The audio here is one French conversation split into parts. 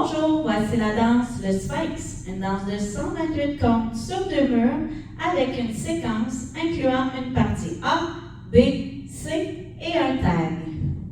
Bonjour, voici la danse Le Sphinx, une danse de 128 comptes sur 2 murs avec une séquence incluant une partie A, B, C et un tag.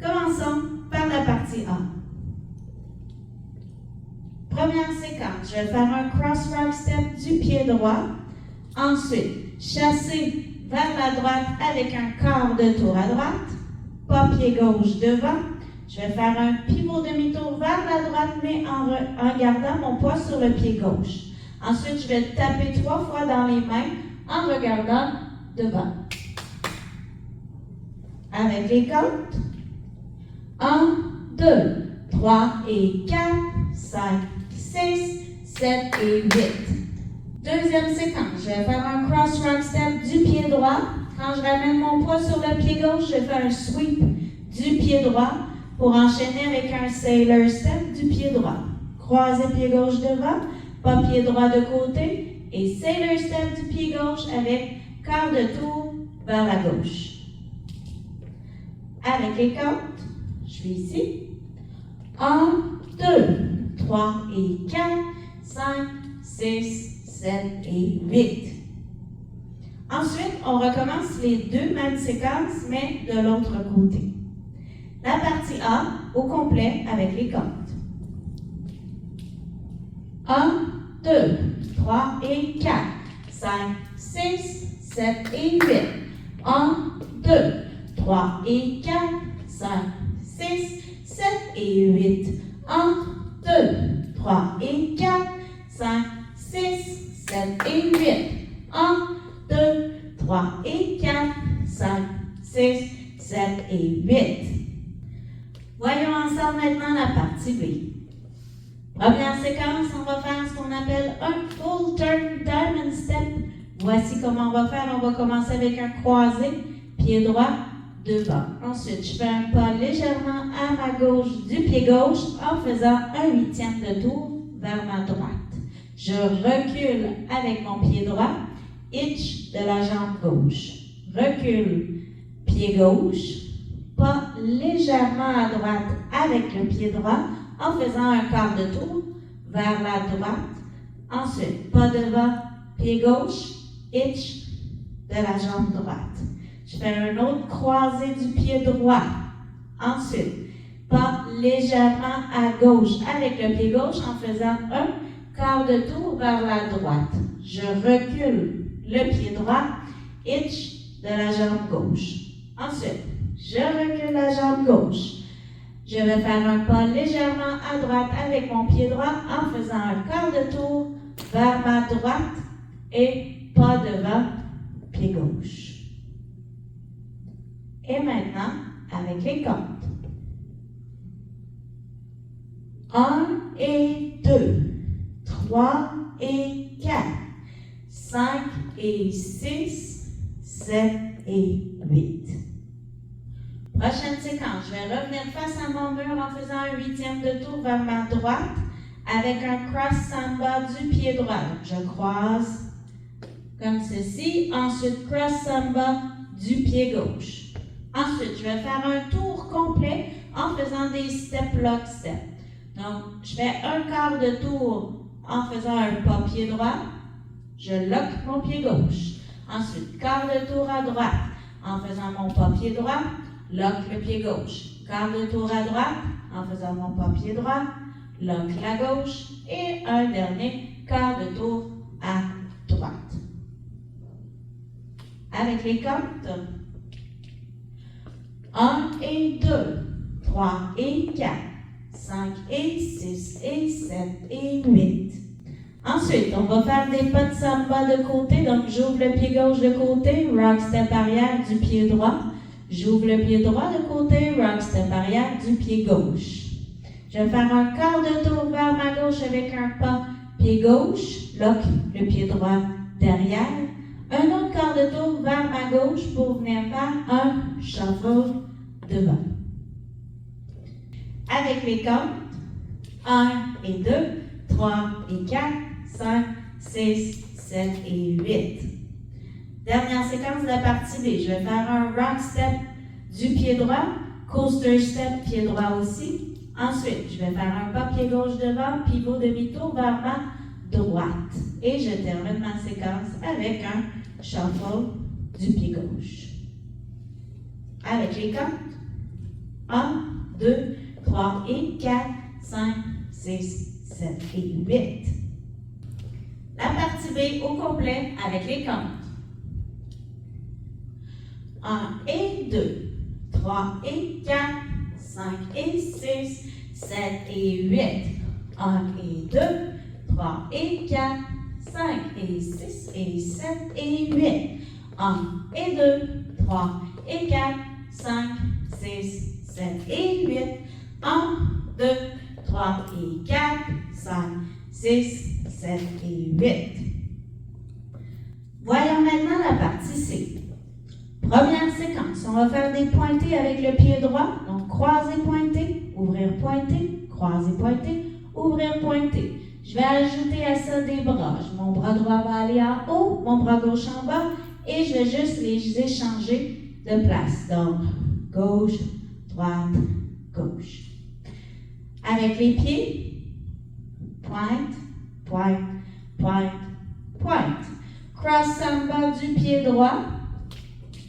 Commençons par la partie A. Première séquence, je vais faire un cross rock step du pied droit. Ensuite, chasser vers la droite avec un quart de tour à droite, pas pied gauche devant. Je vais faire un pivot demi-tour vers la droite, mais en gardant mon poids sur le pied gauche. Ensuite, je vais taper 3 fois dans les mains en regardant devant. Avec les comptes. 1, 2, 3 et 4, 5, 6, 7 et 8. Deuxième séquence, je vais faire un cross rock step du pied droit. Quand je ramène mon poids sur le pied gauche, je fais un sweep du pied droit pour enchaîner avec un sailor step du pied droit. Croisé pied gauche devant, pas pied droit de côté et sailor step du pied gauche avec quart de tour vers la gauche. Avec les comptes, je suis ici. 1, 2, 3 et 4, 5, 6, 7 et 8. Ensuite, on recommence les deux mêmes séquences, mais de l'autre côté. La partie A au complet avec les comptes. 1, 2, 3 et 4, 5, 6, 7 et 8. 1, 2, 3 et 4, 5, 6, 7 et 8. 1, 2, 3 et 4, 5, 6, 7 et 8. 1, 2, 3 et 4, 5, 6, 7 et 8. Voyons ensemble maintenant la partie B. Première séquence, on va faire ce qu'on appelle un full turn diamond step. Voici comment on va faire. On va commencer avec un croisé, pied droit, devant. Ensuite, je fais un pas légèrement à ma gauche du pied gauche en faisant un 8e de tour vers ma droite. Je recule avec mon pied droit, hitch de la jambe gauche. Recule, pied gauche, pas légèrement à droite avec le pied droit en faisant un quart de tour vers la droite. Ensuite, pas devant, pied gauche, hitch de la jambe droite. Je fais un autre croisé du pied droit. Ensuite, pas légèrement à gauche avec le pied gauche en faisant un quart de tour vers la droite. Je recule le pied droit, hitch de la jambe gauche. Ensuite, je recule la jambe gauche. Je vais faire un pas légèrement à droite avec mon pied droit en faisant un quart de tour vers ma droite et pas devant, pied gauche. Et maintenant, avec les comptes. 1 et 2, 3 et 4, 5 et 6, 7 et 8. Prochaine séquence, je vais revenir face à mon mur en faisant un 8e de tour vers ma droite avec un cross samba du pied droit. Donc, je croise comme ceci. Ensuite, cross samba du pied gauche. Ensuite, je vais faire un tour complet en faisant des step lock step. Donc, je fais un quart de tour en faisant un pas pied droit. Je lock mon pied gauche. Ensuite, quart de tour à droite en faisant mon pas pied droit. Lock le pied gauche. Quart de tour à droite en faisant mon pas pied droit. Lock la gauche. Et un dernier quart de tour à droite. Avec les comptes. 1 et 2, 3 et 4, 5 et 6 et 7 et 8. Ensuite, on va faire des pas de samba de côté. Donc, j'ouvre le pied gauche de côté, rock step arrière du pied droit. J'ouvre le pied droit de côté, rock step arrière du pied gauche. Je vais faire un quart de tour vers ma gauche avec un pas pied gauche, lock le pied droit derrière. Un autre quart de tour vers ma gauche pour venir faire un shuffle devant. Avec les comptes, 1 et 2, 3 et 4, 5, 6, 7 et 8. Dernière séquence de la partie B. Je vais faire un rock step du pied droit, coaster step pied droit aussi, Ensuite, je vais faire un pas pied gauche devant, pivot demi-tour vers ma droite. Et je termine ma séquence avec un shuffle du pied gauche. Avec les comptes. 1, 2, 3 et 4, 5, 6, 7 et 8. La partie B au complet avec les comptes. 1 et 2, 3 et 4, 5 et 6, 7 et 8. 1 et 2, 3 et 4, 5 et 6 et 7 et 8. 1 et 2, 3 et 4, 5, 6, 7 et 8. 1, 2, 3 et 4, 5, 6, 7 et 8. Voyons maintenant la partie C. Première séquence, on va faire des pointés avec le pied droit. Donc, croiser, pointer, ouvrir, pointer, croiser, pointer, ouvrir, pointer. Je vais ajouter à ça des bras. Mon bras droit va aller en haut, mon bras gauche en bas, et je vais juste les échanger de place. Donc, gauche, droite, gauche. Avec les pieds, pointe, pointe, pointe, pointe. Cross samba du pied droit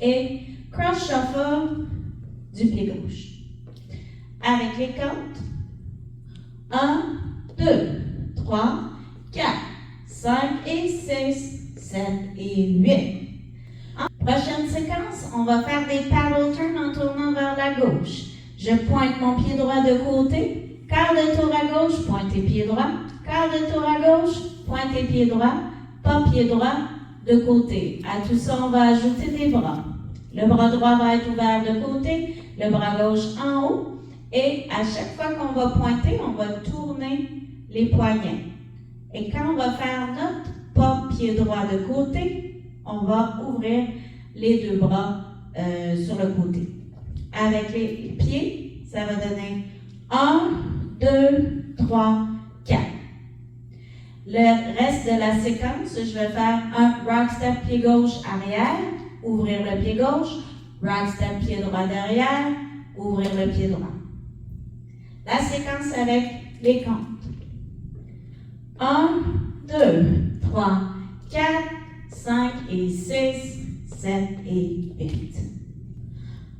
et cross shuffle du pied gauche. Avec les comptes, 1, 2, 3, 4, 5 et 6, 7 et 8. Prochaine séquence, on va faire des paddle turns en tournant vers la gauche. Je pointe mon pied droit de côté, quart de tour à gauche, pointe et pied droit, quart de tour à gauche, pointe et pied droit, pas pied droit de côté. À tout ça, on va ajouter des bras. Le bras droit va être ouvert de côté, le bras gauche en haut, et à chaque fois qu'on va pointer, on va tourner les poignets. Et quand on va faire notre pas pied droit de côté, on va ouvrir les deux bras sur le côté. Avec les pieds, ça va donner 1, 2, 3, 4. Le reste de la séquence, je vais faire un rock step pied gauche arrière, ouvrir le pied gauche, rock step pied droit derrière, ouvrir le pied droit. La séquence avec les comptes. 1, 2, 3, 4, 5 et 6, 7 et 8.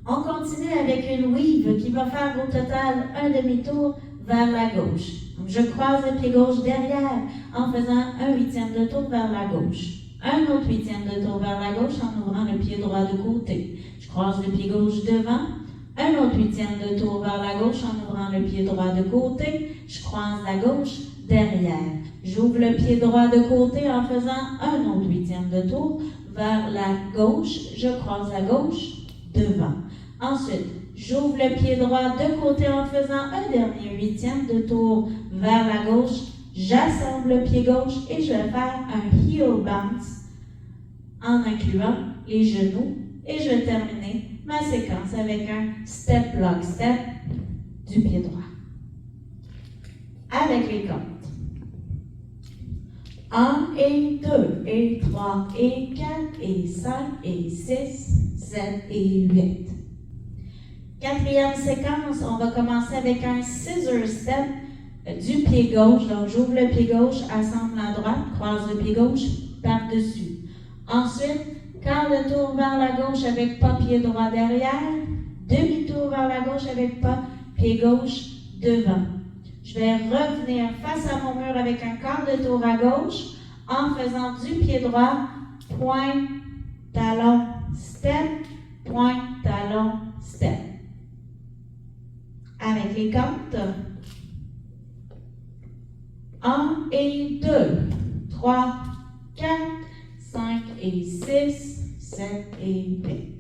On continue avec une weave qui va faire au total un demi-tour vers la gauche. Donc, je croise le pied gauche derrière en faisant un huitième de tour vers la gauche. Un autre huitième de tour vers la gauche en ouvrant le pied droit de côté. Je croise le pied gauche devant. Un autre huitième de tour vers la gauche en ouvrant le pied droit de côté. Je croise la gauche derrière. J'ouvre le pied droit de côté en faisant un autre huitième de tour vers la gauche. Je croise la gauche devant. Ensuite, j'ouvre le pied droit de côté en faisant un dernier huitième de tour vers la gauche. J'assemble le pied gauche et je vais faire un heel bounce en incluant les genoux. Et je vais terminer ma séquence avec un step lock step du pied droit. Avec les comptes. 1 et 2 et 3 et 4 et 5 et 6, 7 et 8. Quatrième séquence, on va commencer avec un scissor step du pied gauche. Donc, j'ouvre le pied gauche, assemble à droite, croise le pied gauche par-dessus. Ensuite, quart de tour vers la gauche avec pas pied droit derrière, demi-tour vers la gauche avec pas pied gauche devant. Je vais revenir face à mon mur avec un quart de tour à gauche en faisant du pied droit, point, talon, step, point, talon, step. Avec les comptes. 1 et 2, 3, 4, 5 et 6, 7 et 8.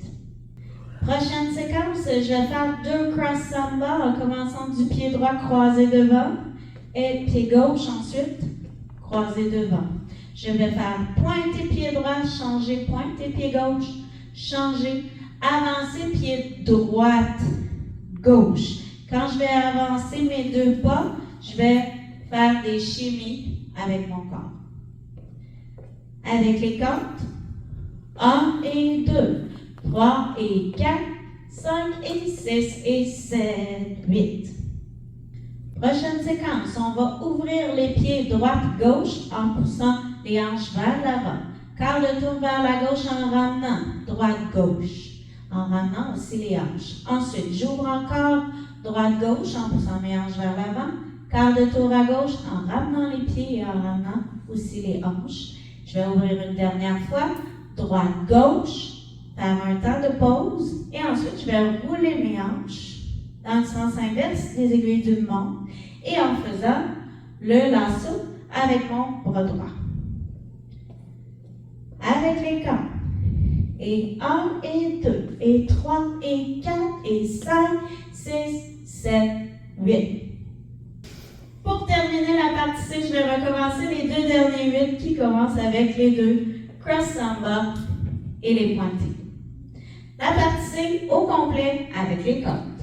Prochaine séquence, je vais faire 2 cross samba en commençant du pied droit croisé devant et pied gauche ensuite croisé devant. Je vais faire pointe et pied droit, changer pointe et pied gauche, changer, avancer pied droite, gauche. Quand je vais avancer mes deux pas, je vais faire des chimies avec mon corps. Avec les comptes, 1 et 2, 3 et 4, 5 et 6 et 7, 8. Prochaine séquence, on va ouvrir les pieds droite-gauche en poussant les hanches vers l'avant. Quart de tour vers la gauche en ramenant droite-gauche, en ramenant aussi les hanches. Ensuite, j'ouvre encore droite-gauche en poussant mes hanches vers l'avant. Quart de tour à gauche en ramenant les pieds et en ramenant aussi les hanches. Je vais ouvrir une dernière fois, droite-gauche, faire un temps de pause et ensuite je vais rouler mes hanches dans le sens inverse des aiguilles d'une montre et en faisant le lasso avec mon bras droit. Avec les corps. Et 1 et 2 et 3 et 4 et 5, 6, 7, 8. Pour terminer la partie C, je vais recommencer les deux derniers 8 qui commencent avec les deux cross samba et les pointés. La partie C au complet avec les cordes.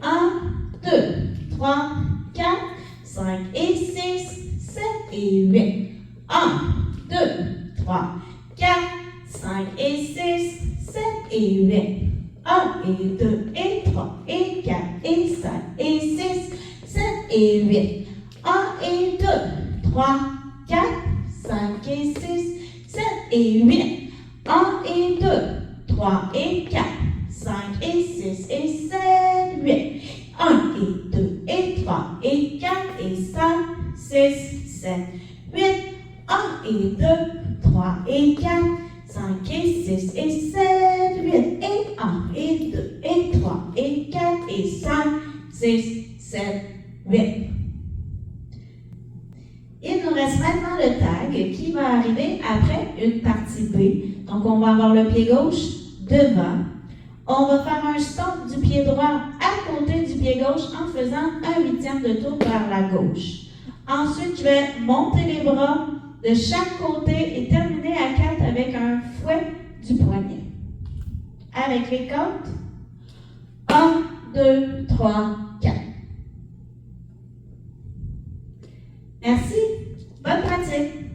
1, 2, 3, 4, 5 et 6, 7 et 8. 1, 2, 3, 4, 5 et 6, 7 et 8. 1 et 2 et 3 et 4 et 5 et 6, 7 et 8. 1 et 2, 3, 4, 5 et 6, 7 et 8. 1 et 2, 3 et 4, 5 et 6 et 7, 8. 1 et 2 et 3 et 4 et 5, 6, 7, 8. 1 et 2, 3 et 4, 5 et 6 et 7, 8. Et 1 et 2 et 3 et 4 et 5, 6, 7, 8. Il nous reste maintenant le tag qui va arriver après une partie B. Donc, on va avoir le pied gauche devant. On va faire un stop du pied droit à côté du pied gauche en faisant un 8e de tour vers la gauche. Ensuite, je vais monter les bras de chaque côté et terminer à 4 avec un fouet du poignet. Avec les comptes. 1, 2, 3, 4. Merci. Bonne pratique.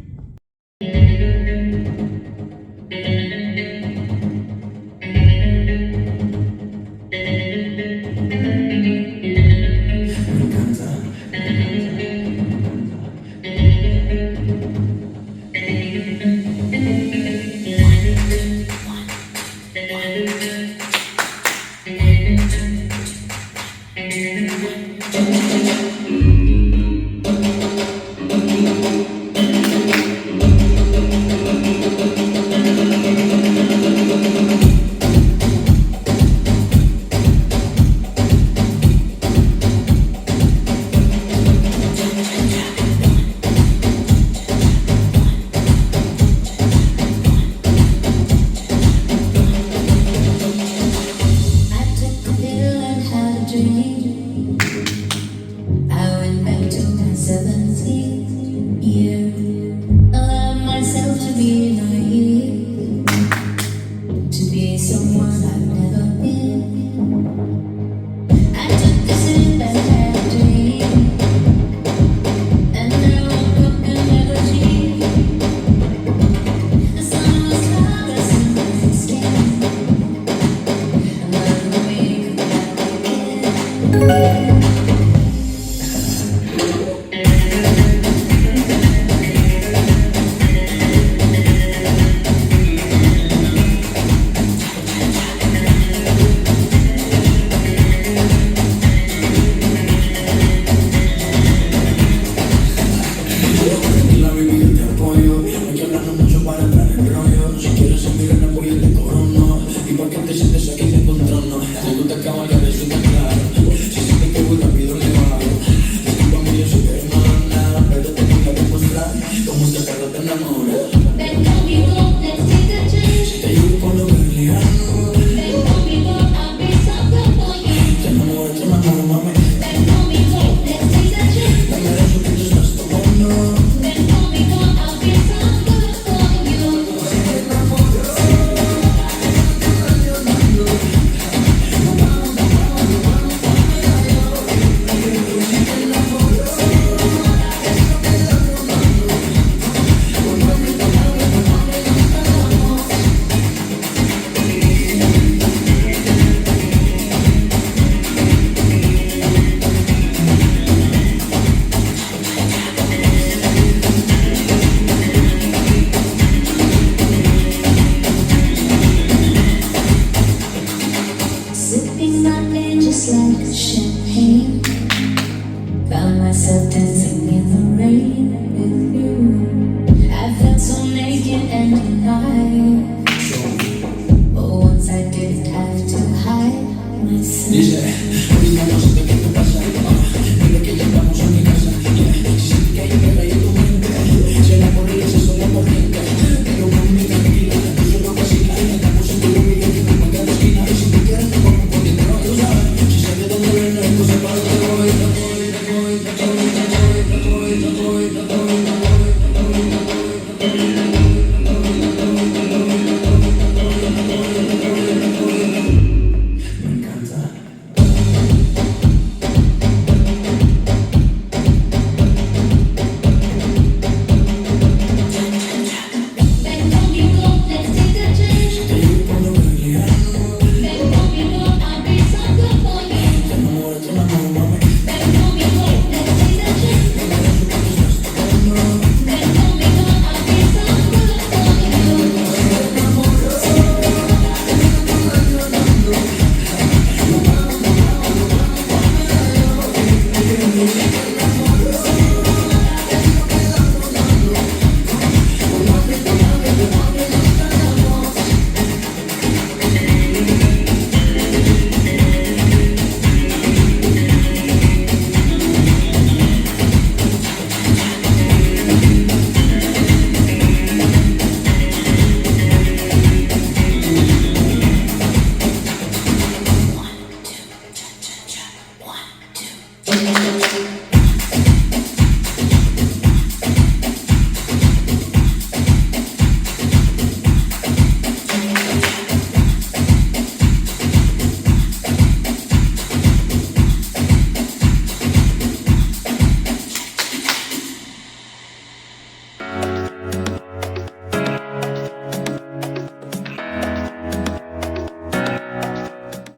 Someone